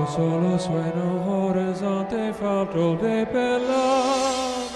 solo sueno horizonte falto de palabras.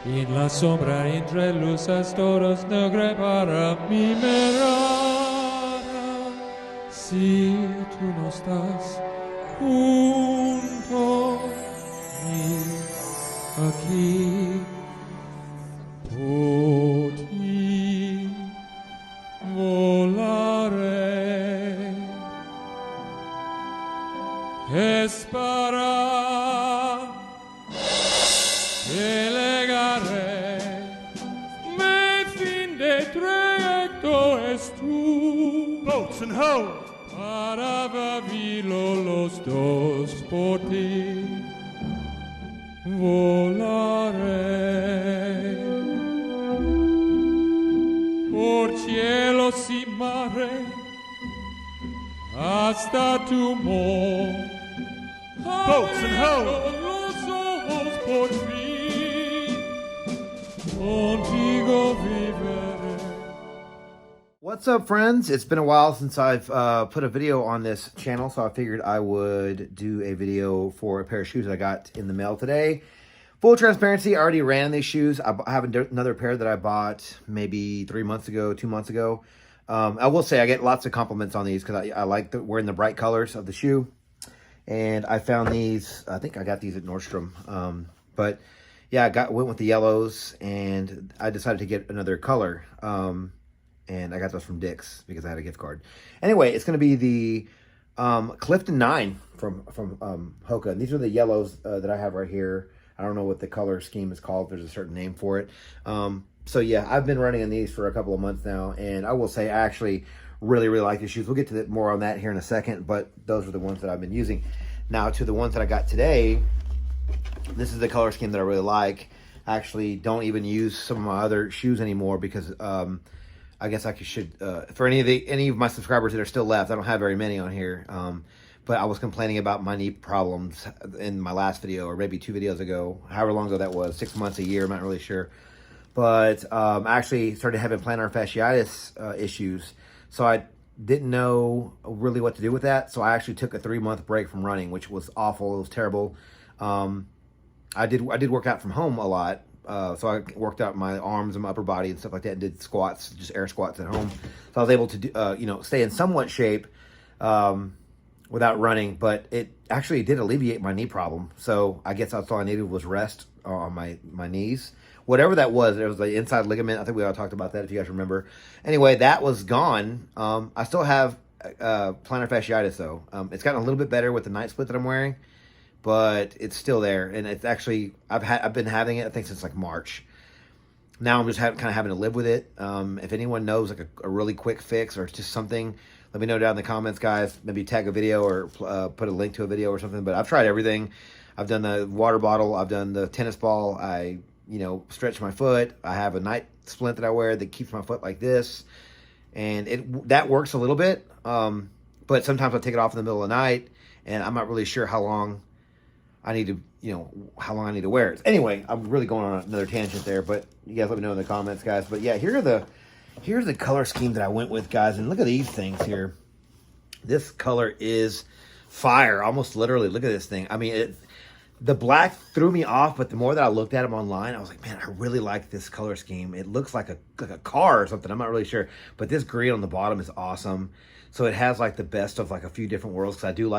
En la sombra entre luces todas negras para mi mirada. Si tú no estás junto a mí aquí, por ti volaré. Es para que llegaré, mi fin de trayecto es tú. Boats and hoes. Para vivirlo los dos por ti volaré. Por cielos y mares hasta tu amor. Boats and hoes. Los ojos por fin, contigo viviré. What's up, friends? It's been a while since I've put a video on this channel, so I figured I would do a video for a pair of shoes that I got in the mail today. Full transparency, I already ran these shoes. I have another pair that I bought maybe 3 months ago, 2 months ago. I will say I get lots of compliments on these because I like wearing the bright colors of the shoe. And I found these, I think I got these at Nordstrom. But yeah, I went with the yellows, and I decided to get another color. And I got those from Dick's because I had a gift card. Anyway, it's going to be the Clifton 9 from Hoka. And these are the yellows that I have right here. I don't know what the color scheme is called. There's a certain name for it. So yeah, I've been running in these for a couple of months now, and I will say I actually really like these shoes. We'll get to more on that here in a second, but those are the ones that I've been using. Now to the ones that I got today, this is the color scheme that I really like. I actually don't even use some of my other shoes anymore because I guess I should, for any of my subscribers that are still left, I don't have very many on here, but I was complaining about my knee problems in my last video, or maybe 2 videos ago, however long ago that was, 6 months, a year, I'm not really sure. But I actually started having plantar fasciitis issues, so I didn't know really what to do with that, so I actually took a 3-month break from running, which was awful. It was terrible. I did work out from home a lot, so I worked out my arms and my upper body and stuff like that, and did squats, just air squats at home. So I was able to do, stay in somewhat shape without running, but it actually did alleviate my knee problem. So I guess that's all I needed was rest on my knees. Whatever that was, it was the inside ligament. I think we all talked about that if you guys remember. Anyway, that was gone. I still have plantar fasciitis though. It's gotten a little bit better with the night split that I'm wearing, but it's still there. And it's actually, I've been having it, I think, since like March. Now I'm just kind of having to live with it. If anyone knows like a really quick fix or just something, let me know down in the comments, guys. Maybe tag a video or put a link to a video or something. But I've tried everything. I've done the water bottle. I've done the tennis ball. I stretch my foot. I have a night splint that I wear that keeps my foot like this. And that works a little bit. But sometimes I take it off in the middle of the night, and I'm not really sure how long I need to, how long I need to wear it. Anyway, I'm really going on another tangent there, but you guys let me know in the comments, guys. But yeah, here's the color scheme that I went with, guys. And look at these things here. This color is fire, almost literally. Look at this thing. I mean, the black threw me off, but the more that I looked at them online, I was like, man, I really like this color scheme. It looks like a car or something. I'm not really sure. But this green on the bottom is awesome. So it has like the best of like a few different worlds. Because I do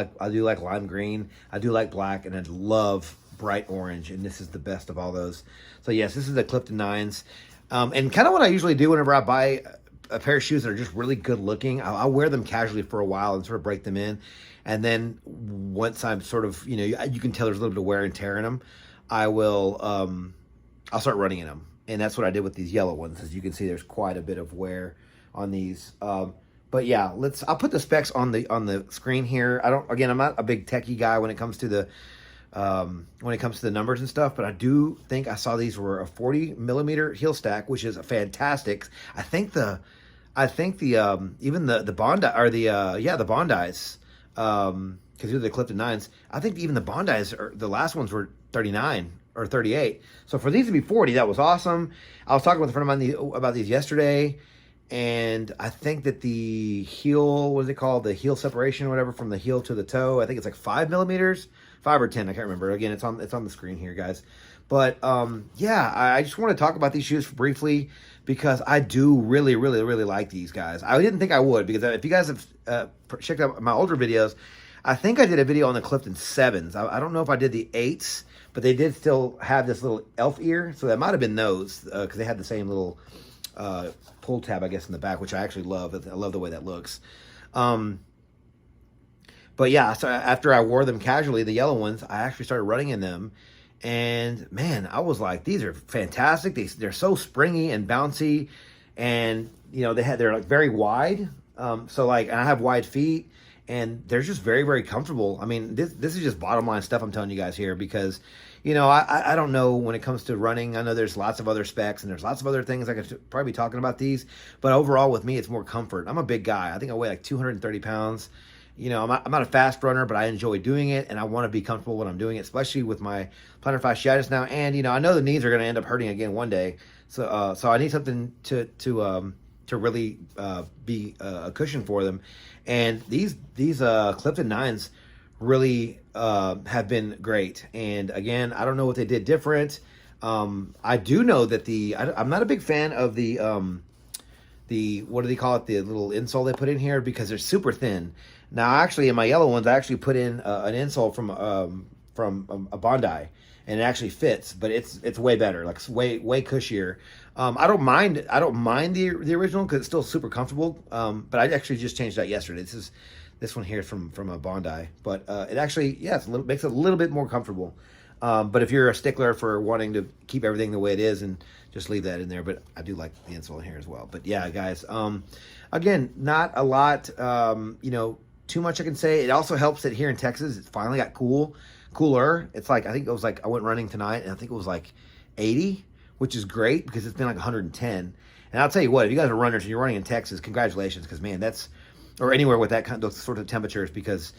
like lime green, I do like black, and I love bright orange. And this is the best of all those. So yes, this is the Clifton 9s. And kind of what I usually do whenever I buy a pair of shoes that are just really good looking, I'll wear them casually for a while and sort of break them in. And then once I'm sort of, you can tell there's a little bit of wear and tear in them, I'll start running in them. And that's what I did with these yellow ones. As you can see, there's quite a bit of wear on these. But yeah, I'll put the specs on the screen here. I'm not a big techie guy when it comes to the numbers and stuff, but I do think I saw these were a 40 millimeter heel stack, which is a fantastic. I think the even the Bondi, or the Bondis, because these are the Clifton 9s. I think even the Bondis, the last ones were 39 or 38. So for these to be 40, that was awesome. I was talking with a friend of mine about these yesterday, And I think that the heel, what is it called? The heel separation or whatever from the heel to the toe, I think it's like 5 millimeters, 5 or 10, I can't remember. Again, it's on the screen here, guys. But yeah, I just want to talk about these shoes briefly because I do really, really, really like these guys. I didn't think I would, because if you guys have checked out my older videos, I think I did a video on the Clifton 7s. I don't know if I did the 8s, but they did still have this little elf ear, so that might have been those, because they had the same little pull tab, I guess, in the back, which I actually love. I love the way that looks. But yeah, so after I wore them casually, the yellow ones, I actually started running in them. And man, I was like, these are fantastic. They're so springy and bouncy. And, you know, they're like very wide. So like, and I have wide feet. And they're just very, very comfortable. I mean, this is just bottom line stuff I'm telling you guys here, because, you know, I don't know when it comes to running. I know there's lots of other specs and there's lots of other things I could probably be talking about these. But overall, with me, it's more comfort. I'm a big guy. I think I weigh like 230 pounds. You know, I'm not a fast runner, but I enjoy doing it, and I want to be comfortable when I'm doing it, especially with my plantar fasciitis now. And, you know, I know the knees are going to end up hurting again one day. So I need something to really be a cushion for them. And these Clifton 9s really have been great. And again, I don't know what they did different. I do know that I'm not a big fan of the what do they call it? The little insole they put in here, because they're super thin. Now, actually, in my yellow ones, I actually put in an insole from a Bondi, and it actually fits, but it's way better, like it's way cushier. I don't mind the original because it's still super comfortable. But I actually just changed that yesterday. This one here is from a Bondi, but it actually, yeah, makes it a little bit more comfortable. But if you're a stickler for wanting to keep everything the way it is, and just leave that in there. But I do like the insole in here as well. But yeah, guys, again, not a lot, you know, too much I can say. It also helps that here in Texas, it's finally got cooler. It's like, I think it was like, I went running tonight, and I think it was like 80, which is great because it's been like 110. And I'll tell you what, if you guys are runners and you're running in Texas, congratulations, because man, or anywhere with that those sort of temperatures, because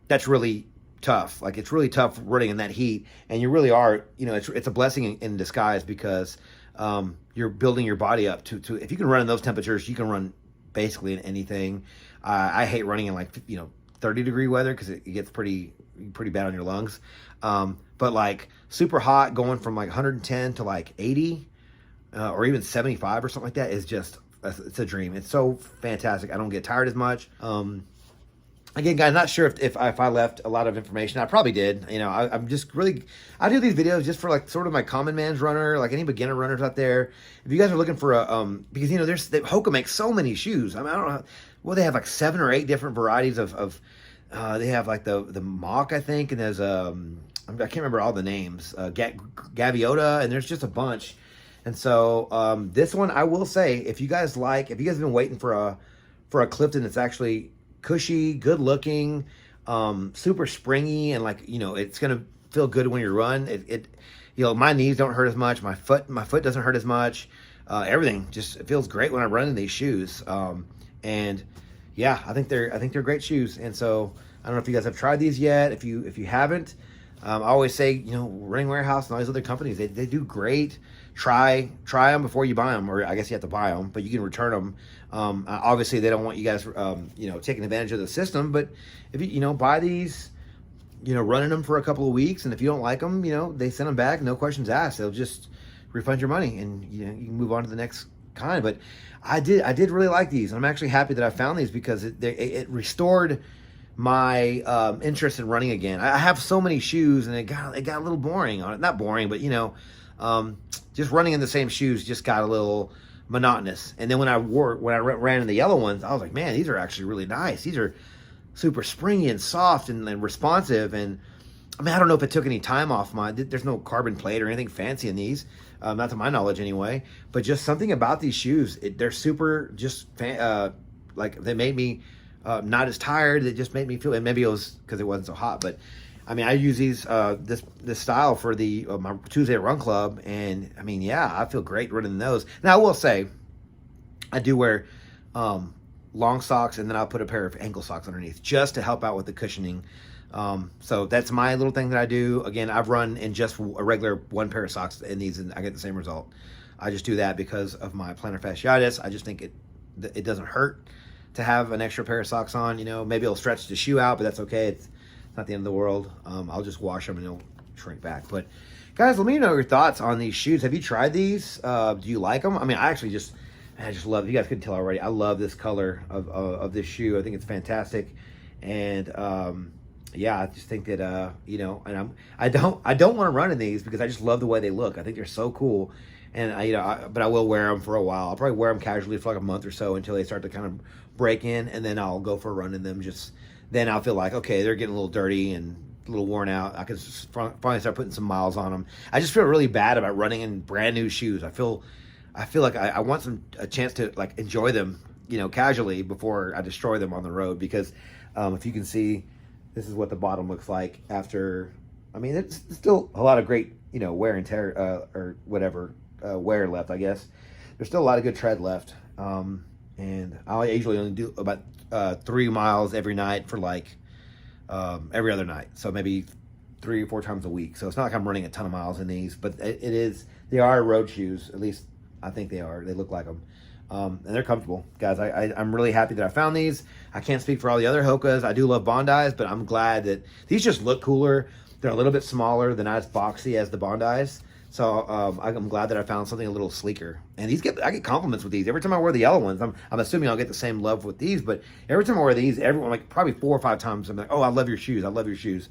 that's really tough. Like, it's really tough running in that heat, and you really are, you know, it's a blessing in disguise, because you're building your body up to if you can run in those temperatures, you can run basically in anything. I hate running in, like, you know, 30-degree weather, because it gets pretty bad on your lungs. But like super hot, going from like 110 to like 80 or even 75 or something like that is just, it's a dream. It's so fantastic. I don't get tired as much. Again, guys, not sure if I left a lot of information. I probably did. You know, I'm just really, I do these videos just for like sort of my common man's runner, like any beginner runners out there. If you guys are looking for a, because, you know, Hoka makes so many shoes. I mean, I don't know. Well, they have like 7 or 8 different varieties of they have like the mock, I think, and there's I can't remember all the names, Gaviota, and there's just a bunch. And so this one, I will say, if you guys have been waiting for a Clifton that's actually cushy, good looking, super springy, and like, you know, it's gonna feel good when you run. It you know, my knees don't hurt as much, my foot doesn't hurt as much. Everything just, it feels great when I run in these shoes. And yeah, I think they're great shoes. And so I don't know if you guys have tried these yet. If you haven't, I always say, you know, Running Warehouse and all these other companies, they do great. Try them before you buy them, or I guess you have to buy them, but you can return them. Obviously, they don't want you guys, you know, taking advantage of the system. But if you know, buy these, you know, running them for a couple of weeks, and if you don't like them, you know, they send them back, no questions asked. They'll just refund your money, and you know, you can move on to the next kind. But I did really like these. I'm actually happy that I found these, because it restored my interest in running again. I have so many shoes, and it got a little boring on it. Not boring, but you know, just running in the same shoes just got a little monotonous. And then when I ran in the yellow ones, I was like, man, these are actually really nice. These are super springy and soft and responsive. And I mean, I don't know if it took any time off there's no carbon plate or anything fancy in these, not to my knowledge anyway, but just something about these shoes, they're super just like, they made me not as tired. It just made me feel, and maybe it was because it wasn't so hot, but I mean, I use these this style for the my Tuesday Run Club, and I mean, yeah, I feel great running in those. Now, I will say, I do wear long socks, and then I'll put a pair of ankle socks underneath just to help out with the cushioning. So that's my little thing that I do. Again, I've run in just a regular one pair of socks in these, and I get the same result. I just do that because of my plantar fasciitis. I just think it doesn't hurt to have an extra pair of socks on. You know, maybe it'll stretch the shoe out, but that's okay. It's not the end of the world. I'll just wash them and it'll shrink back. But guys, let me know your thoughts on these shoes. Have you tried these? Do you like them? I mean, I just love, you guys couldn't tell already, I love this color of this shoe. I think it's fantastic. And yeah, I just think that you know, and I don't want to run in these because I just love the way they look. I think they're so cool. And but I will wear them for a while. I'll probably wear them casually for like a month or so until they start to kind of break in, and then I'll go for a run in them. Then I'll feel like, okay, they're getting a little dirty and a little worn out. I can finally start putting some miles on them. I just feel really bad about running in brand new shoes. I feel like I want a chance to like enjoy them, you know, casually before I destroy them on the road. Because if you can see, this is what the bottom looks like after. I mean, it's still a lot of great, you know, wear and tear or whatever wear left. I guess there's still a lot of good tread left. And I usually only do about 3 miles every night for like every other night. So maybe 3 or 4 times a week. So it's not like I'm running a ton of miles in these, but they are road shoes. At least I think they are. They look like them. And they're comfortable, guys. I'm really happy that I found these. I can't speak for all the other Hokas. I do love Bondis, but I'm glad that these just look cooler. They're a little bit smaller. They're not as boxy as the Bondis. So I'm glad that I found something a little sleeker. And I get compliments with these every time I wear the yellow ones. I'm assuming I'll get the same love with these, but every time I wear these, everyone, like probably 4 or 5 times, I'm like, oh, I love your shoes. I love your shoes.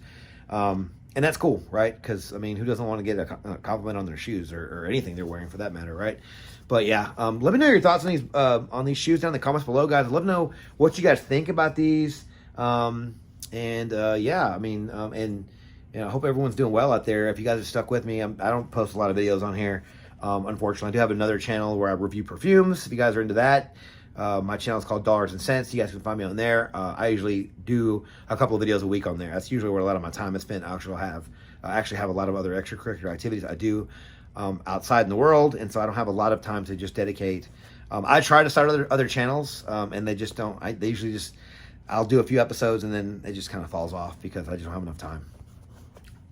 And that's cool, right? Because I mean, who doesn't want to get a compliment on their shoes or anything they're wearing for that matter, right? But yeah, let me know your thoughts on these shoes down in the comments below, guys. I'd love to know what you guys think about these. Yeah, I mean, and you know, I hope everyone's doing well out there. If you guys are stuck with me, I don't post a lot of videos on here. Unfortunately, I do have another channel where I review perfumes. If you guys are into that, my channel is called Dollars and Cents. You guys can find me on there. I usually do a couple of videos a week on there. That's usually where a lot of my time is spent. I actually have a lot of other extracurricular activities I do outside in the world, and so I don't have a lot of time to just dedicate. I try to start other channels, and they just don't. They usually just, I'll do a few episodes and then it just kind of falls off because I just don't have enough time.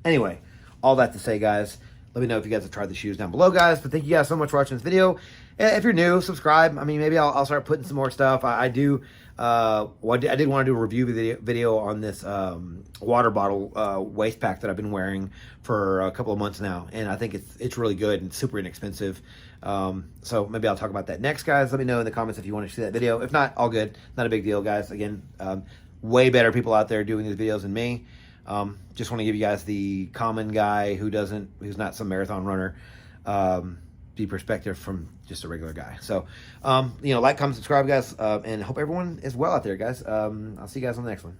Anyway, all that to say, guys, let me know if you guys have tried the shoes down below, guys. But thank you guys so much for watching this video. If you're new, subscribe. I mean, maybe I'll start putting some more stuff. I did want to do a review video on this water bottle waist pack that I've been wearing for a couple of months now, and I think it's really good and super inexpensive. So maybe I'll talk about that next, guys. Let me know in the comments if you want to see that video. If not, all good. Not a big deal, guys. Again, way better people out there doing these videos than me. Just want to give you guys the common guy who's not some marathon runner, the perspective from just a regular guy. So, you know, like, comment, subscribe, guys, and hope everyone is well out there, guys. I'll see you guys on the next one.